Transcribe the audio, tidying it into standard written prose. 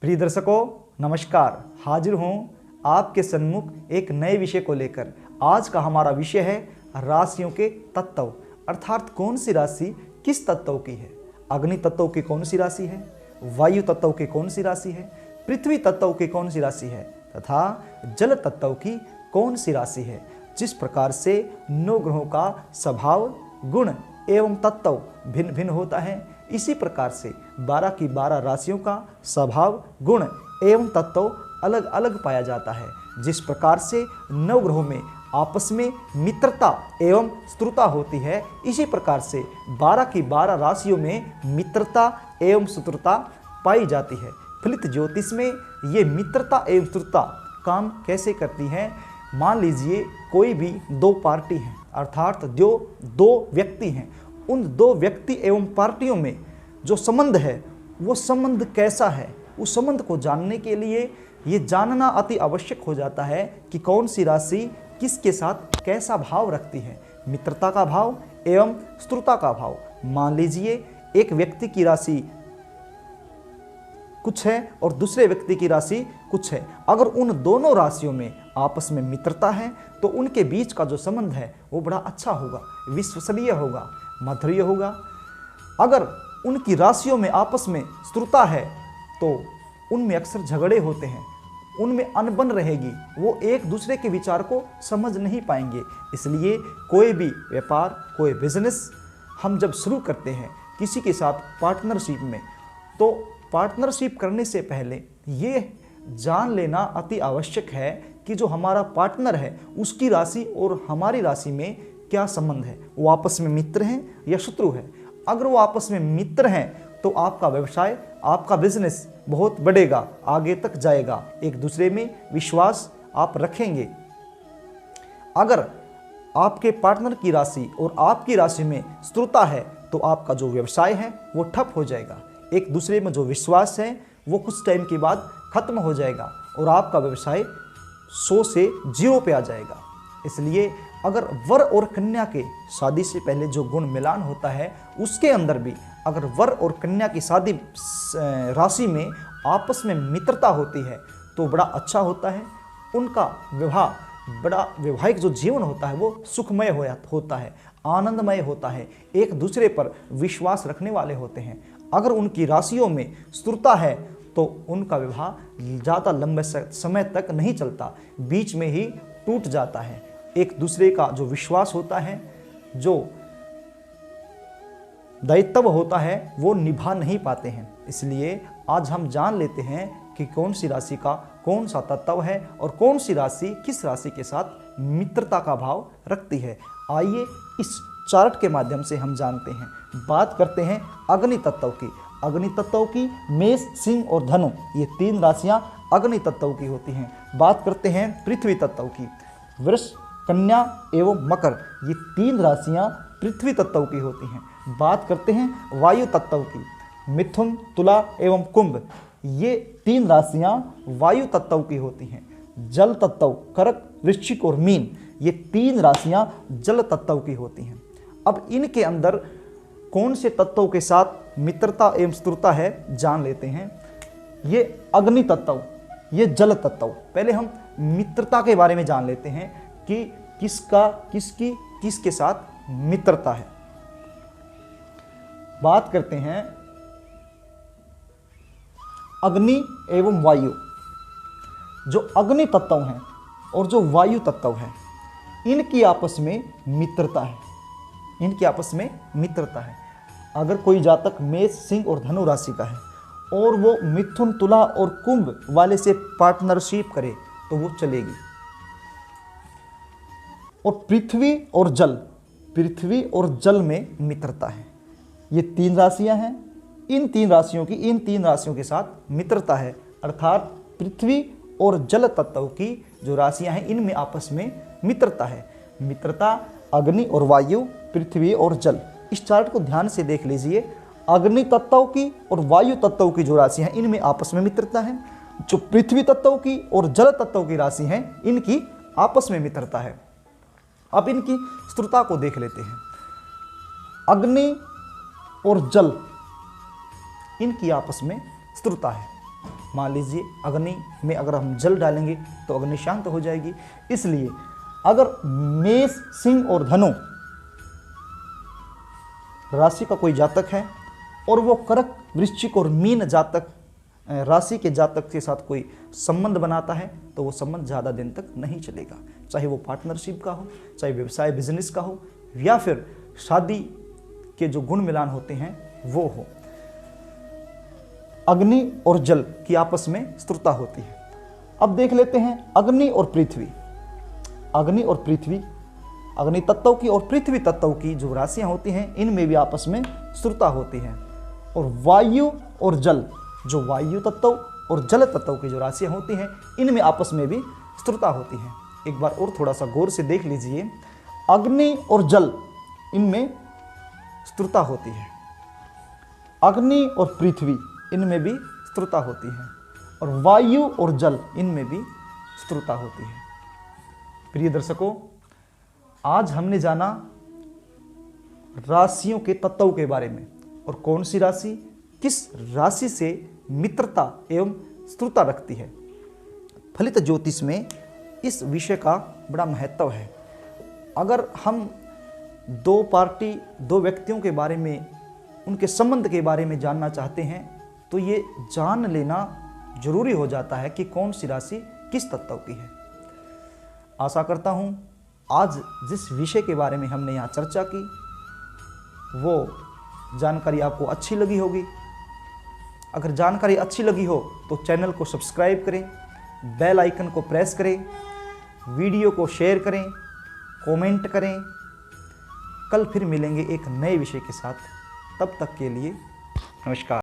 प्रिय दर्शकों नमस्कार। हाजिर हूँ आपके सन्मुख एक नए विषय को लेकर। आज का हमारा विषय है राशियों के तत्व, अर्थात कौन सी राशि किस तत्व की है। अग्नि तत्व की कौन सी राशि है, वायु तत्व की कौन सी राशि है, पृथ्वी तत्व की कौन सी राशि है तथा जल तत्व की कौन सी राशि है। जिस प्रकार से 9 ग्रहों का स्वभाव, गुण एवं तत्व भिन्न भिन्न होता है, इसी प्रकार से 12 की 12 राशियों का स्वभाव, गुण एवं तत्व अलग अलग पाया जाता है। जिस प्रकार से 9 ग्रहों में आपस में मित्रता एवं शत्रुता होती है, इसी प्रकार से 12 की 12 राशियों में मित्रता एवं शत्रुता पाई जाती है। फलित ज्योतिष में ये मित्रता एवं शत्रुता काम कैसे करती हैं। मान लीजिए कोई भी 2 पार्टी हैं, अर्थात जो 2 व्यक्ति हैं, उन 2 व्यक्ति एवं पार्टियों में जो संबंध है वो संबंध कैसा है, उस संबंध को जानने के लिए ये जानना अति आवश्यक हो जाता है कि कौन सी राशि किसके साथ कैसा भाव रखती है, मित्रता का भाव एवं शत्रुता का भाव। मान लीजिए एक व्यक्ति की राशि कुछ है और दूसरे व्यक्ति की राशि कुछ है। अगर उन दोनों राशियों में आपस में मित्रता है तो उनके बीच का जो संबंध है वो बड़ा अच्छा होगा, विश्वसनीय होगा, मधुर होगा। अगर उनकी राशियों में आपस में शत्रुता है तो उनमें अक्सर झगड़े होते हैं, उनमें अनबन रहेगी, वो एक दूसरे के विचार को समझ नहीं पाएंगे। इसलिए कोई भी व्यापार, कोई बिजनेस हम जब शुरू करते हैं किसी के साथ पार्टनरशिप में, तो पार्टनरशिप करने से पहले ये जान लेना अति आवश्यक है कि जो हमारा पार्टनर है उसकी राशि और हमारी राशि में क्या संबंध है, वो आपस में मित्र हैं या शत्रु है। अगर वो आपस में मित्र हैं तो आपका व्यवसाय, आपका बिजनेस बहुत बढ़ेगा, आगे तक जाएगा, एक दूसरे में विश्वास आप रखेंगे। अगर आपके पार्टनर की राशि और आपकी राशि में शत्रुता है तो आपका जो व्यवसाय है वो ठप हो जाएगा, एक दूसरे में जो विश्वास है वो कुछ टाइम के बाद खत्म हो जाएगा और आपका व्यवसाय 100 से 0 पे आ जाएगा। इसलिए अगर वर और कन्या के शादी से पहले जो गुण मिलान होता है, उसके अंदर भी अगर वर और कन्या की शादी राशि में आपस में मित्रता होती है तो बड़ा अच्छा होता है। उनका विवाह, बड़ा वैवाहिक जो जीवन होता है वो सुखमय होता है, आनंदमय होता है, एक दूसरे पर विश्वास रखने वाले होते हैं। अगर उनकी राशियों में शत्रुता है तो उनका विवाह ज़्यादा लंबे समय तक नहीं चलता, बीच में ही टूट जाता है। एक दूसरे का जो विश्वास होता है, जो दायित्व होता है, वो निभा नहीं पाते हैं। इसलिए आज हम जान लेते हैं कि कौन सी राशि का कौन सा तत्व है और कौन सी राशि किस राशि के साथ मित्रता का भाव रखती है। आइए इस चार्ट के माध्यम से हम जानते हैं। बात करते हैं अग्नि तत्व की। अग्नि तत्व की मेष, सिंह और धनु, ये 3 राशियां अग्नि तत्व की होती हैं। बात करते हैं पृथ्वी तत्व की। वृष, कन्या एवं मकर, ये 3 राशियां पृथ्वी तत्व की होती हैं। बात करते हैं वायु तत्व की। मिथुन, तुला एवं कुंभ, ये 3 राशियां वायु तत्व की होती हैं। जल तत्व कर्क, वृश्चिक और मीन, ये 3 राशियां जल तत्व की होती हैं। अब इनके अंदर कौन से तत्वों के साथ मित्रता एवं शत्रुता है जान लेते हैं। ये अग्नि तत्व, ये जल तत्व। पहले हम मित्रता के बारे में जान लेते हैं कि किसका किसके साथ मित्रता है। बात करते हैं अग्नि एवं वायु। जो अग्नि तत्व हैं और जो वायु तत्व है, इनकी आपस में मित्रता है, इनकी आपस में मित्रता है। अगर कोई जातक मेष, सिंह और धनु राशि का है और वो मिथुन, तुला और कुंभ वाले से पार्टनरशिप करे तो वो चलेगी। और पृथ्वी और जल में मित्रता है। ये 3 राशियां हैं, इन 3 राशियों के साथ मित्रता है, अर्थात पृथ्वी और जल तत्व की जो राशियां हैं इनमें आपस में मित्रता है। मित्रता अग्नि और वायु, पृथ्वी और जल। इस चार्ट को ध्यान से देख लीजिए। अग्नि तत्व की और वायु तत्व की जो राशि हैं इनमें आपस में मित्रता है। जो पृथ्वी तत्व की और जल तत्व की राशि हैं इनकी आपस में मित्रता है। अब इनकी शत्रुता को देख लेते हैं। अग्नि और जल, इनकी आपस में शत्रुता है। मान लीजिए अग्नि में अगर हम जल डालेंगे तो अग्नि शांत हो जाएगी। इसलिए अगर मेष, सिंह और धनु राशि का कोई जातक है और वो कर्क, वृश्चिक और मीन जातक राशि के जातक के साथ कोई संबंध बनाता है तो वो संबंध ज़्यादा दिन तक नहीं चलेगा, चाहे वो पार्टनरशिप का हो, चाहे व्यवसाय बिजनेस का हो, या फिर शादी के जो गुण मिलान होते हैं वो हो। अग्नि और जल की आपस में स्थिरता होती है। अब देख लेते हैं अग्नि और पृथ्वी। अग्नि और पृथ्वी, अग्नि तत्व की और पृथ्वी तत्व की जो राशियां होती हैं इनमें भी आपस में स्थिरता होती है। और वायु और जल, जो वायु तत्व और जल तत्व की जो राशियां होती हैं इनमें आपस में भी स्थिरता होती है। एक बार और थोड़ा सा गौर से देख लीजिए, अग्नि और जल इनमें स्थिरता होती है, अग्नि और पृथ्वी इनमें भी स्थिरता होती है, और वायु और जल इनमें भी स्थिरता होती है। प्रिय दर्शकों, आज हमने जाना राशियों के तत्व के बारे में और कौन सी राशि किस राशि से मित्रता एवं स्थिरता रखती है। फलित ज्योतिष में इस विषय का बड़ा महत्व है। अगर हम दो व्यक्तियों के बारे में, उनके संबंध के बारे में जानना चाहते हैं तो ये जान लेना जरूरी हो जाता है कि कौन सी राशि किस तत्व की है। आशा करता हूँ आज जिस विषय के बारे में हमने यहाँ चर्चा की वो जानकारी आपको अच्छी लगी होगी। अगर जानकारी अच्छी लगी हो तो चैनल को सब्सक्राइब करें, बेल आइकन को प्रेस करें, वीडियो को शेयर करें, कमेंट करें। कल फिर मिलेंगे एक नए विषय के साथ, तब तक के लिए नमस्कार।